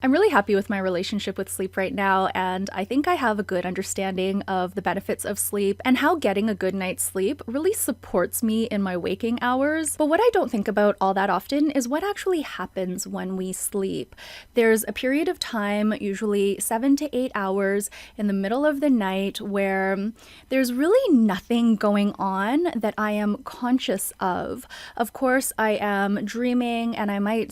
I'm really happy with my relationship with sleep right now, and I think I have a good understanding of the benefits of sleep and how getting a good night's sleep really supports me in my waking hours. But what I don't think about all that often is what actually happens when we sleep. There's a period of time, usually 7 to 8 hours in the middle of the night, where there's really nothing going on that I am conscious of. Of course, I am dreaming and I might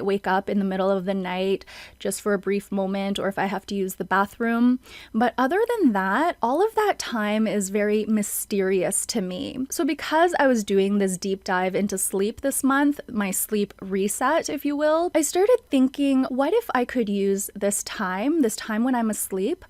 wake up in the middle of the night just for a brief moment, or if I have to use the bathroom. But other than that, all of that time is very mysterious to me. So because I was doing this deep dive into sleep this month, my sleep reset, if you will, I started thinking, what if I could use this time when I'm asleep,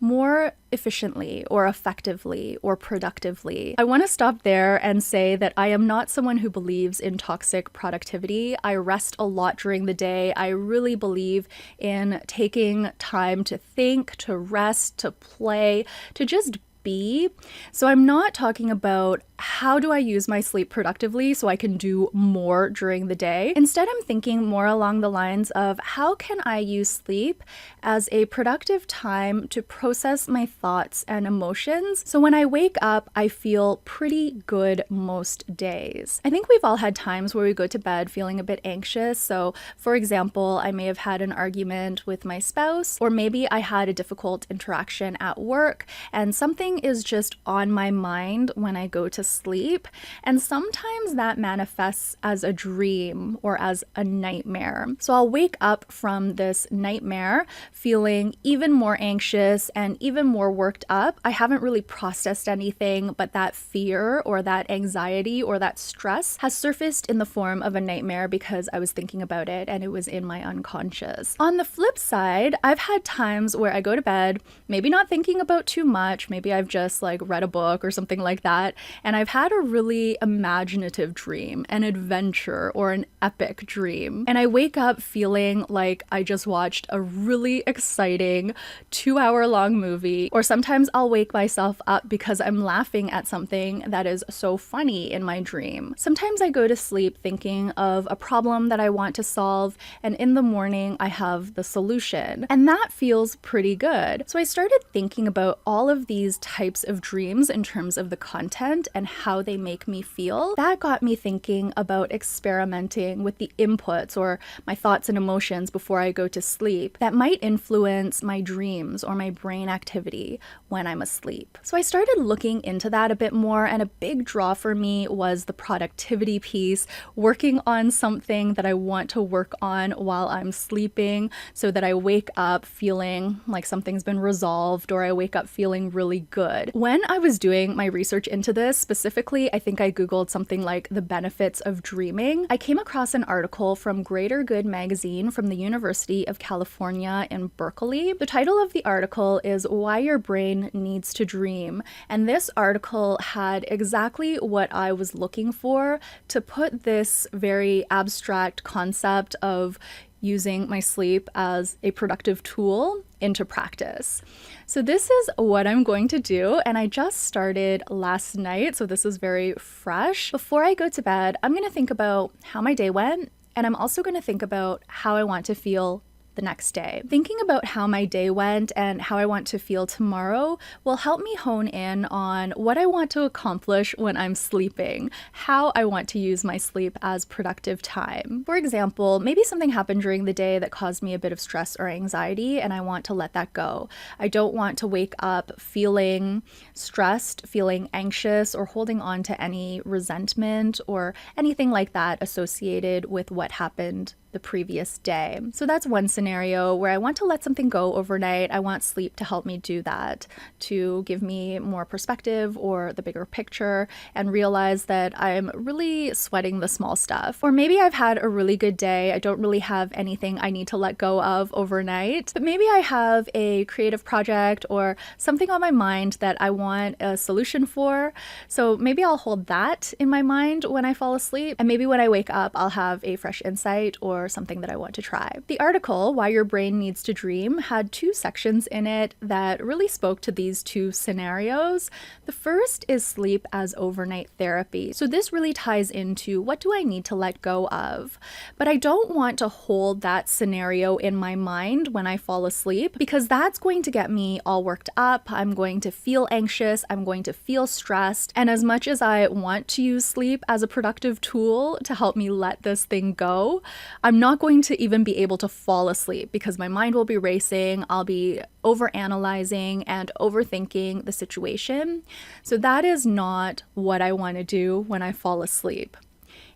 more efficiently or effectively or productively? I want to stop there and say that I am not someone who believes in toxic productivity. I rest a lot during the day. I really believe in taking time to think, to rest, to play, to just be. So I'm not talking about how do I use my sleep productively so I can do more during the day. Instead, I'm thinking more along the lines of how can I use sleep as a productive time to process my thoughts and emotions. So when I wake up, I feel pretty good most days. I think we've all had times where we go to bed feeling a bit anxious. So for example, I may have had an argument with my spouse, or maybe I had a difficult interaction at work and something is just on my mind when I go to sleep, and sometimes that manifests as a dream or as a nightmare. So I'll wake up from this nightmare feeling even more anxious and even more worked up. I haven't really processed anything, but that fear or that anxiety or that stress has surfaced in the form of a nightmare because I was thinking about it and it was in my unconscious. On the flip side, I've had times where I go to bed, maybe not thinking about too much, maybe I've just read a book or something like that, and I've had a really imaginative dream, an adventure or an epic dream. And I wake up feeling like I just watched a really exciting 2-hour long movie, or sometimes I'll wake myself up because I'm laughing at something that is so funny in my dream. Sometimes I go to sleep thinking of a problem that I want to solve, and in the morning I have the solution. And that feels pretty good. So I started thinking about all of these types of dreams in terms of the content and how they make me feel. That got me thinking about experimenting with the inputs or my thoughts and emotions before I go to sleep that might influence my dreams or my brain activity when I'm asleep. So I started looking into that a bit more, and a big draw for me was the productivity piece, working on something that I want to work on while I'm sleeping so that I wake up feeling like something's been resolved, or I wake up feeling really good. When I was doing my research into this, specifically, I think I Googled something like the benefits of dreaming. I came across an article from Greater Good magazine from the University of California in Berkeley. The title of the article is Why Your Brain Needs to Dream. And this article had exactly what I was looking for to put this very abstract concept of using my sleep as a productive tool into practice. So this is what I'm going to do, and I just started last night, so this is very fresh. Before I go to bed, I'm going to think about how my day went, and I'm also going to think about how I want to feel the next day. Thinking about how my day went and how I want to feel tomorrow will help me hone in on what I want to accomplish when I'm sleeping, how I want to use my sleep as productive time. For example, maybe something happened during the day that caused me a bit of stress or anxiety, and I want to let that go. I don't want to wake up feeling stressed, feeling anxious, or holding on to any resentment or anything like that associated with what happened the previous day. So that's one scenario where I want to let something go overnight. I want sleep to help me do that, to give me more perspective or the bigger picture and realize that I'm really sweating the small stuff. Or maybe I've had a really good day. I don't really have anything I need to let go of overnight, but maybe I have a creative project or something on my mind that I want a solution for. So maybe I'll hold that in my mind when I fall asleep. And maybe when I wake up, I'll have a fresh insight or or something that I want to try. The article, Why Your Brain Needs to Dream, had 2 sections in it that really spoke to these 2 scenarios. The first is sleep as overnight therapy. So this really ties into what do I need to let go of? But I don't want to hold that scenario in my mind when I fall asleep, because that's going to get me all worked up. I'm going to feel anxious. I'm going to feel stressed. And as much as I want to use sleep as a productive tool to help me let this thing go, I'm not going to even be able to fall asleep because my mind will be racing. I'll be overanalyzing and overthinking the situation. So that is not what I want to do when I fall asleep.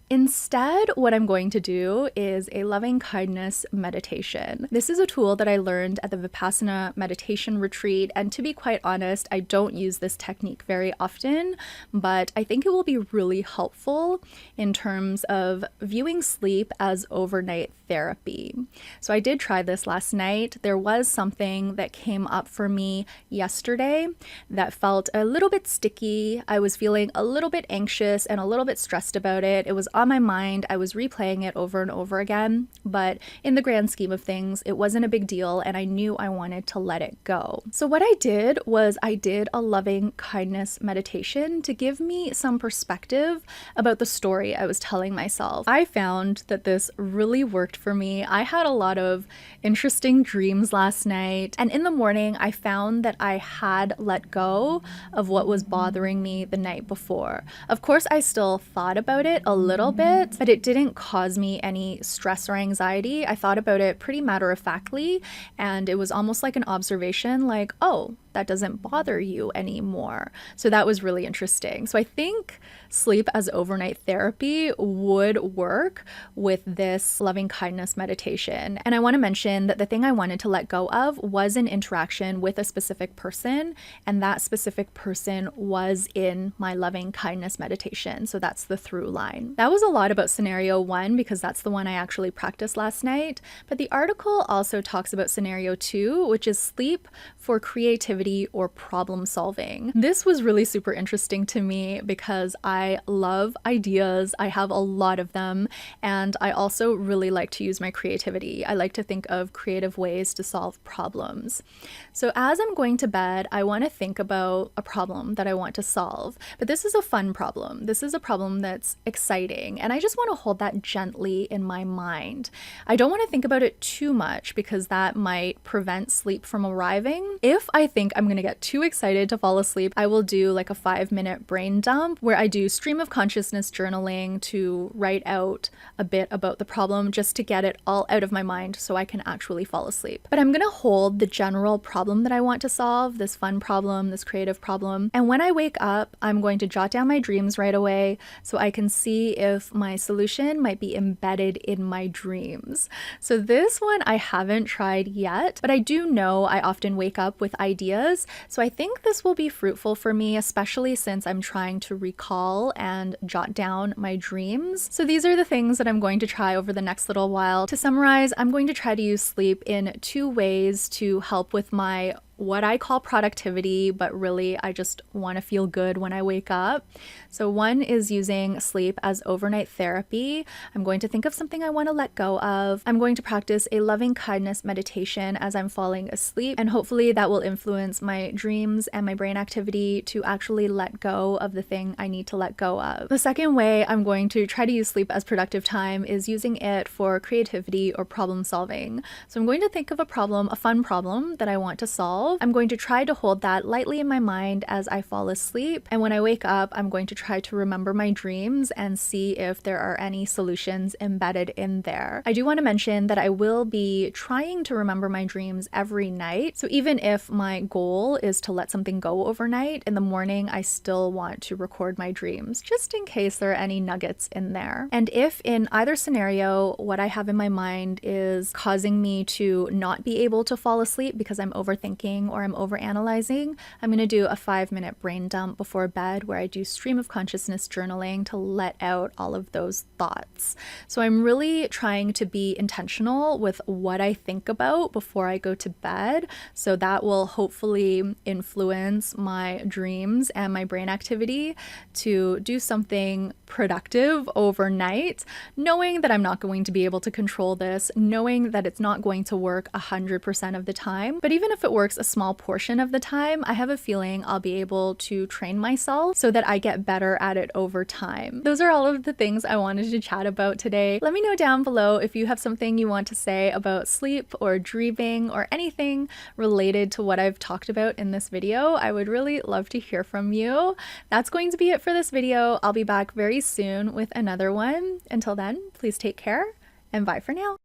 Instead, what I'm going to do is a loving kindness meditation. This is a tool that I learned at the Vipassana meditation retreat, and to be quite honest, I don't use this technique very often, but I think it will be really helpful in terms of viewing sleep as overnight therapy. So I did try this last night. There was something that came up for me yesterday that felt a little bit sticky. I was feeling a little bit anxious and a little bit stressed about it. It was on my mind. I was replaying it over and over again, but in the grand scheme of things, it wasn't a big deal, and I knew I wanted to let it go. So what I did was I did a loving kindness meditation to give me some perspective about the story I was telling myself. I found that this really worked for me. I had a lot of interesting dreams last night, and in the morning, I found that I had let go of what was bothering me the night before. Of course, I still thought about it a little bit, but it didn't cause me any stress or anxiety. I thought about it pretty matter-of-factly, and it was almost like an observation, like, oh, that doesn't bother you anymore. So that was really interesting. So I think sleep as overnight therapy would work with this loving kindness meditation. And I want to mention that the thing I wanted to let go of was an interaction with a specific person, and that specific person was in my loving kindness meditation. So that's the through line. That was a lot about scenario 1 because that's the one I actually practiced last night. But the article also talks about scenario 2, which is sleep for creativity or problem solving. This was really super interesting to me because I love ideas. I have a lot of them, and I also really like to use my creativity. I like to think of creative ways to solve problems. So as I'm going to bed, I want to think about a problem that I want to solve. But this is a fun problem. This is a problem that's exciting, and I just want to hold that gently in my mind. I don't want to think about it too much because that might prevent sleep from arriving. If I think I'm going to get too excited to fall asleep, I will do like a 5-minute brain dump where I do stream of consciousness journaling to write out a bit about the problem just to get it all out of my mind so I can actually fall asleep. But I'm going to hold the general problem that I want to solve, this fun problem, this creative problem. And when I wake up, I'm going to jot down my dreams right away so I can see if my solution might be embedded in my dreams. So this one I haven't tried yet, but I do know I often wake up with ideas. So I think this will be fruitful for me, especially since I'm trying to recall and jot down my dreams. So these are the things that I'm going to try over the next little while. To summarize, I'm going to try to use sleep in 2 ways to help with my what I call productivity, but really I just want to feel good when I wake up. So one is using sleep as overnight therapy. I'm going to think of something I want to let go of. I'm going to practice a loving kindness meditation as I'm falling asleep, and hopefully that will influence my dreams and my brain activity to actually let go of the thing I need to let go of. The second way I'm going to try to use sleep as productive time is using it for creativity or problem solving. So I'm going to think of a problem, a fun problem that I want to solve. I'm going to try to hold that lightly in my mind as I fall asleep. And when I wake up, I'm going to try to remember my dreams and see if there are any solutions embedded in there. I do want to mention that I will be trying to remember my dreams every night. So even if my goal is to let something go overnight, in the morning, I still want to record my dreams just in case there are any nuggets in there. And if in either scenario, what I have in my mind is causing me to not be able to fall asleep because I'm overthinking overthinking or I'm overanalyzing, I'm going to do a 5-minute brain dump before bed where I do stream of consciousness journaling to let out all of those thoughts. So I'm really trying to be intentional with what I think about before I go to bed. So that will hopefully influence my dreams and my brain activity to do something productive overnight, knowing that I'm not going to be able to control this, knowing that it's not going to work 100% of the time. But even if it works a small portion of the time, I have a feeling I'll be able to train myself so that I get better at it over time. Those are all of the things I wanted to chat about today. Let me know down below if you have something you want to say about sleep or dreaming or anything related to what I've talked about in this video. I would really love to hear from you. That's going to be it for this video. I'll be back very soon with another one. Until then, please take care and bye for now.